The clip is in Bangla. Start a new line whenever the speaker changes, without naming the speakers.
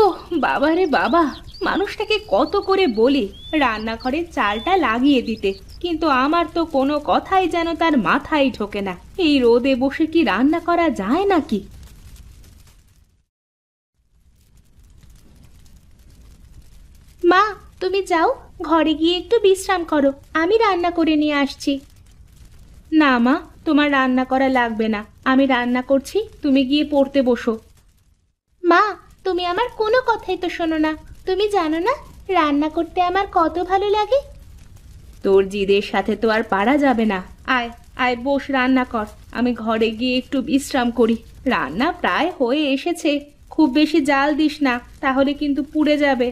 ওহ বাবা রে বাবা, মানুষটাকে কত করে বলি রান্নাঘরের চালটা লাগিয়ে দিতে, কিন্তু আমার তো কোনো কথাই যেন তার মাথায় ঢোকে না। এই রোদে বসে কি রান্না করা যায় নাকি? মা, তুমি যাও, ঘরে গিয়ে একটু বিশ্রাম করো, আমি রান্না করে নিয়ে আসছি। না মা, তোমার রান্না করা লাগবে না, আমি রান্না করছি, তুমি গিয়ে পড়তে বসো। মা, তুমি আমার কোনো কথাই তো শোনো না। তুমি জানো না রান্না করতে আমার কত ভালো লাগে। তোর জিদের সাথে তো আর পারা যাবে না। আয় আয়, বস, রান্না কর, আমি ঘরে গিয়ে একটু বিশ্রাম করি। রান্না প্রায় হয়ে এসেছে, খুব বেশি জাল দিস না, তাহলে কিন্তু পুড়ে যাবে।